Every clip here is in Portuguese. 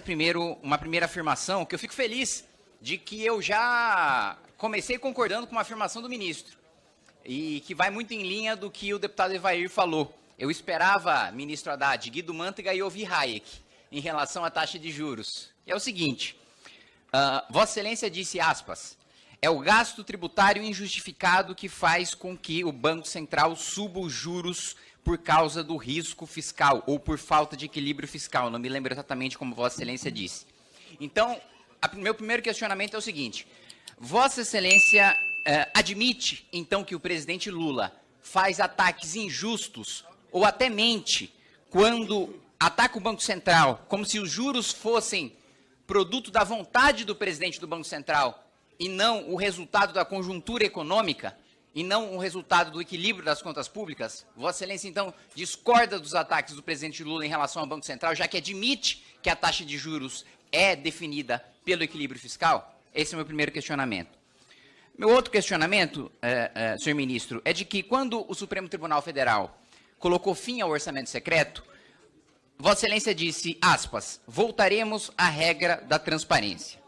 Primeiro, uma primeira afirmação, que eu fico feliz de que eu já comecei concordando com uma afirmação do ministro, e que vai muito em linha do que o deputado Evair falou. Eu esperava, ministro Haddad, Guido Mantega e ouvir Hayek em relação à taxa de juros. É o seguinte, Vossa Excelência disse, aspas, é o gasto tributário injustificado que faz com que o Banco Central suba os juros por causa do risco fiscal ou por falta de equilíbrio fiscal. Não me lembro exatamente como Vossa Excelência disse. Então, meu primeiro questionamento é o seguinte. Vossa Excelência admite, então, que o presidente Lula faz ataques injustos ou até mente quando ataca o Banco Central, como se os juros fossem produto da vontade do presidente do Banco Central e não o resultado da conjuntura econômica, e não o resultado do equilíbrio das contas públicas? Vossa Excelência, então, discorda dos ataques do presidente Lula em relação ao Banco Central, já que admite que a taxa de juros é definida pelo equilíbrio fiscal? Esse é o meu primeiro questionamento. Meu outro questionamento, senhor ministro, é de que quando o Supremo Tribunal Federal colocou fim ao orçamento secreto, Vossa Excelência disse, aspas, voltaremos à regra da transparência.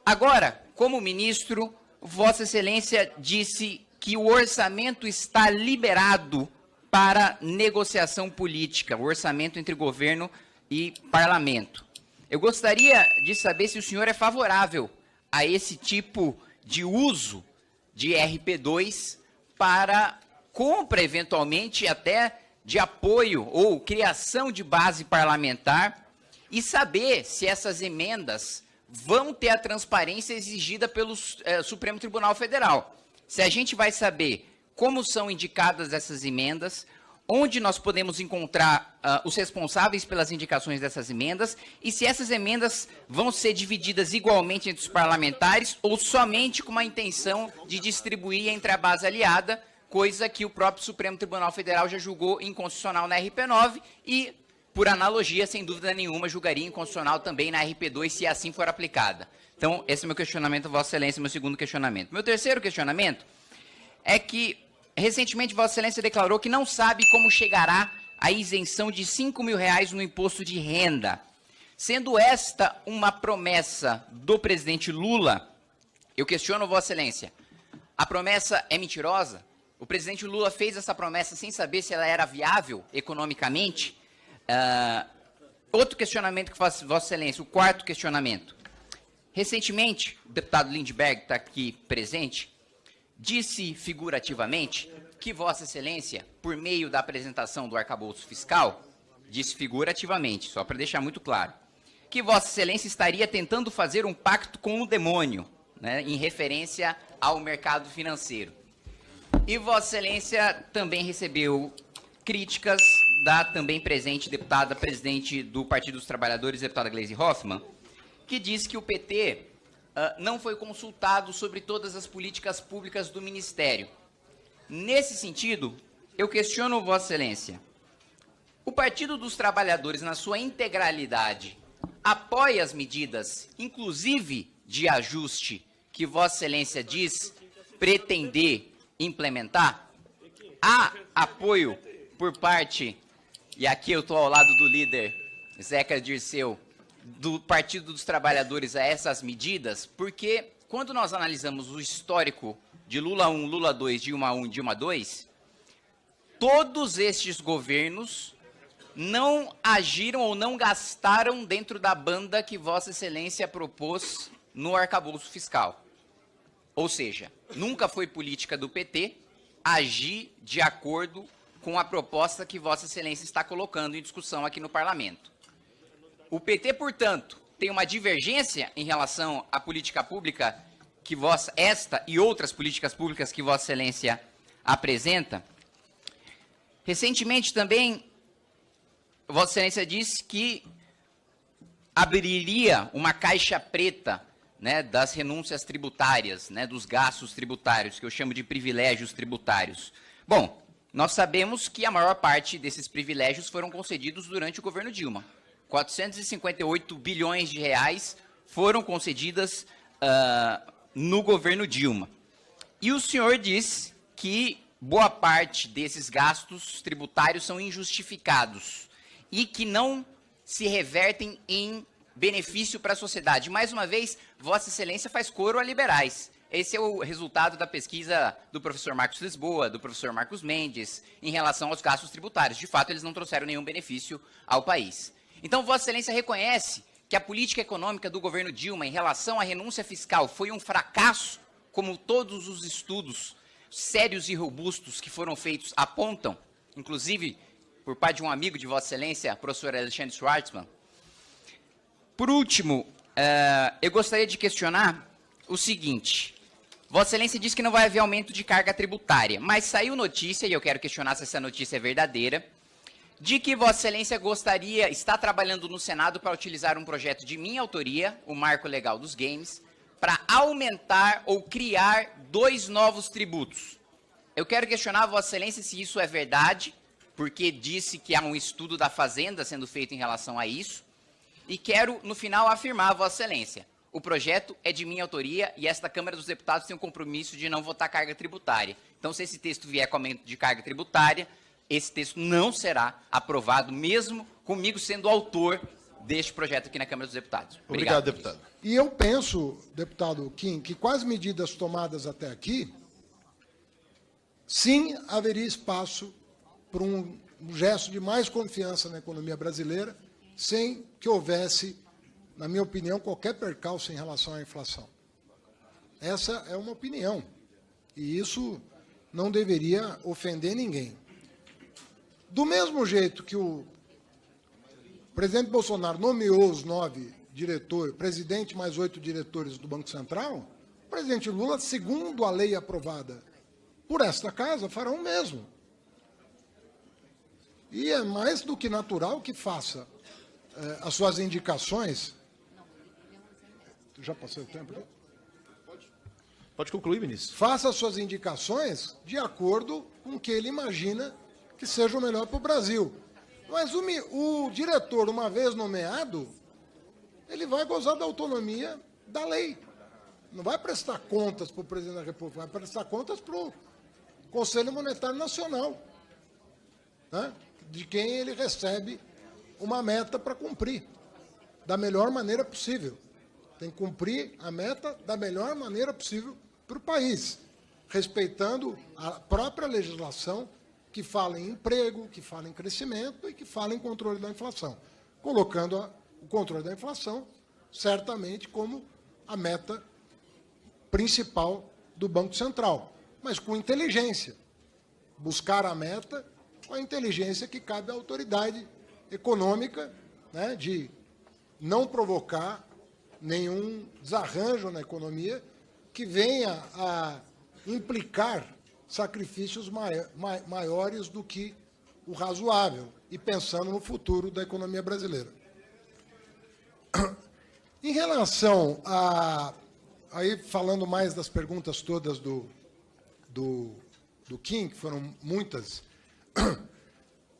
Agora, como ministro, Vossa Excelência disse que o orçamento está liberado para negociação política, o orçamento entre governo e parlamento. Eu gostaria de saber se o senhor é favorável a esse tipo de uso de RP2 para compra, eventualmente, até de apoio ou criação de base parlamentar, e saber se essas emendas vão ter a transparência exigida pelo Supremo Tribunal Federal. Se a gente vai saber como são indicadas essas emendas, onde nós podemos encontrar os responsáveis pelas indicações dessas emendas, e se essas emendas vão ser divididas igualmente entre os parlamentares ou somente com uma intenção de distribuir entre a base aliada, coisa que o próprio Supremo Tribunal Federal já julgou inconstitucional na RP9 e, por analogia, sem dúvida nenhuma, julgaria inconstitucional também na RP2, se assim for aplicada. Então, esse é o meu questionamento, Vossa Excelência, meu segundo questionamento. Meu terceiro questionamento é que, recentemente, Vossa Excelência declarou que não sabe como chegará a isenção de R$5 mil no imposto de renda. Sendo esta uma promessa do presidente Lula, eu questiono Vossa Excelência, a promessa é mentirosa? O presidente Lula fez essa promessa sem saber se ela era viável economicamente? Outro questionamento que faço, Vossa Excelência, o quarto questionamento. Recentemente, o deputado Lindbergh, está aqui presente, disse figurativamente que Vossa Excelência, por meio da apresentação do arcabouço fiscal, disse figurativamente, só para deixar muito claro, que Vossa Excelência estaria tentando fazer um pacto com o demônio, né, em referência ao mercado financeiro. E Vossa Excelência também recebeu críticas da também presente deputada presidente do Partido dos Trabalhadores, deputada Gleisi Hoffmann, que diz que o PT não foi consultado sobre todas as políticas públicas do Ministério. Nesse sentido, eu questiono Vossa Excelência, o Partido dos Trabalhadores, na sua integralidade, apoia as medidas, inclusive de ajuste, que Vossa Excelência diz pretender implementar? Há apoio por parte, e aqui eu estou ao lado do líder Zeca Dirceu, do Partido dos Trabalhadores a essas medidas, porque quando nós analisamos o histórico de Lula 1, Lula 2, Dilma 1, Dilma 2, todos estes governos não agiram ou não gastaram dentro da banda que Vossa Excelência propôs no arcabouço fiscal. Ou seja, nunca foi política do PT agir de acordo com a proposta que Vossa Excelência está colocando em discussão aqui no Parlamento. O PT, portanto, tem uma divergência em relação à política pública que esta e outras políticas públicas que Vossa Excelência apresenta. Recentemente também, Vossa Excelência disse que abriria uma caixa preta, né, das renúncias tributárias, né, dos gastos tributários, que eu chamo de privilégios tributários. Bom, nós sabemos que a maior parte desses privilégios foram concedidos durante o governo Dilma. 458 bilhões de reais foram concedidas no governo Dilma. E o senhor diz que boa parte desses gastos tributários são injustificados e que não se revertem em benefício para a sociedade. Mais uma vez, Vossa Excelência faz coro a liberais. Esse é o resultado da pesquisa do professor Marcos Lisboa, do professor Marcos Mendes, em relação aos gastos tributários. De fato, eles não trouxeram nenhum benefício ao país. Então, Vossa Excelência reconhece que a política econômica do governo Dilma em relação à renúncia fiscal foi um fracasso, como todos os estudos sérios e robustos que foram feitos apontam, inclusive por parte de um amigo de Vossa Excelência, professor Alexandre Schwartzman. Por último, eu gostaria de questionar o seguinte. Vossa Excelência disse que não vai haver aumento de carga tributária, mas saiu notícia, e eu quero questionar se essa notícia é verdadeira, de que Vossa Excelência está trabalhando no Senado para utilizar um projeto de minha autoria, o Marco Legal dos Games, para aumentar ou criar 2 novos tributos. Eu quero questionar Vossa Excelência se isso é verdade, porque disse que há um estudo da Fazenda sendo feito em relação a isso, e quero, no final, afirmar, Vossa Excelência, o projeto é de minha autoria e esta Câmara dos Deputados tem um compromisso de não votar carga tributária. Então, se esse texto vier com aumento de carga tributária, esse texto não será aprovado, mesmo comigo sendo autor deste projeto aqui na Câmara dos Deputados. Obrigado, deputado. E eu penso, deputado Kim, que com as medidas tomadas até aqui, sim, haveria espaço para um gesto de mais confiança na economia brasileira, sem que houvesse, na minha opinião, qualquer percalço em relação à inflação. Essa é uma opinião, e isso não deveria ofender ninguém. Do mesmo jeito que o presidente Bolsonaro nomeou os 9 diretores, presidente mais 8 diretores do Banco Central, o presidente Lula, segundo a lei aprovada por esta casa, fará o mesmo. E é mais do que natural que faça as suas indicações. Já passei o tempo? Pode concluir, ministro. Faça as suas indicações de acordo com o que ele imagina que seja o melhor para o Brasil. Mas o diretor, uma vez nomeado, ele vai gozar da autonomia da lei. Não vai prestar contas para o presidente da República, vai prestar contas para o Conselho Monetário Nacional, né, de quem ele recebe uma meta para cumprir, da melhor maneira possível. Tem que cumprir a meta da melhor maneira possível para o país, respeitando a própria legislação que fala em emprego, que fala em crescimento e que fala em controle da inflação, colocando o controle da inflação certamente como a meta principal do Banco Central, mas com inteligência. Buscar a meta com a inteligência que cabe à autoridade econômica, né, de não provocar nenhum desarranjo na economia que venha a implicar sacrifícios maiores do que o razoável, e pensando no futuro da economia brasileira. Em relação a... Aí, falando mais das perguntas todas do Kim, que foram muitas,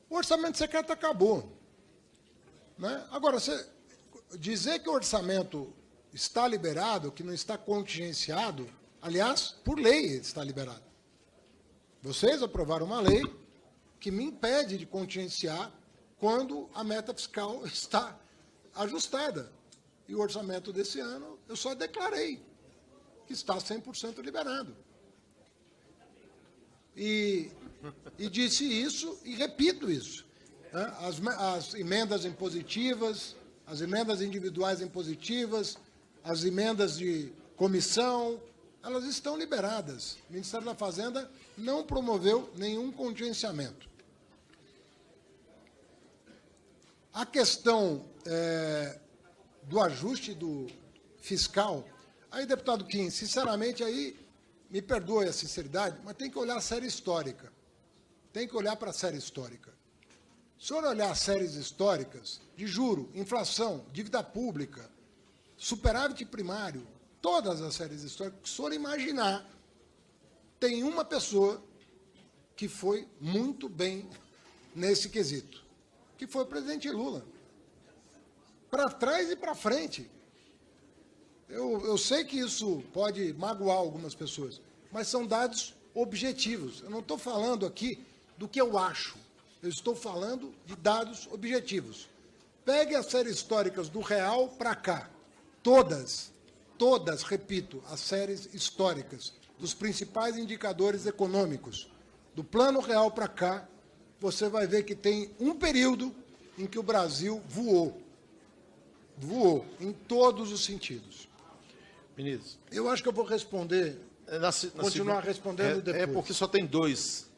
o orçamento secreto acabou, né? Agora, dizer que o orçamento está liberado, que não está contingenciado, aliás, por lei está liberado. Vocês aprovaram uma lei que me impede de contingenciar quando a meta fiscal está ajustada. E o orçamento desse ano, eu só declarei que está 100% liberado. E disse isso e repito isso, né? As emendas impositivas, as emendas individuais impositivas, as emendas de comissão, elas estão liberadas. O Ministério da Fazenda não promoveu nenhum contingenciamento. A questão do ajuste do fiscal, aí, deputado Kim, sinceramente, aí, me perdoe a sinceridade, mas tem que olhar a série histórica. Tem que olhar para a série histórica. Se o senhor olhar as séries históricas de juro, inflação, dívida pública, superávit primário, todas as séries históricas, se o senhor imaginar, tem uma pessoa que foi muito bem nesse quesito, que foi o presidente Lula. Para trás e para frente. Eu sei que isso pode magoar algumas pessoas, mas são dados objetivos. Eu não estou falando aqui do que eu acho, eu estou falando de dados objetivos. Pegue as séries históricas do real para cá. Todas, repito, as séries históricas dos principais indicadores econômicos. Do plano real para cá, você vai ver que tem um período em que o Brasil voou. Voou, em todos os sentidos. Ministro. Eu acho que eu vou responder, continuar respondendo depois. É porque só tem dois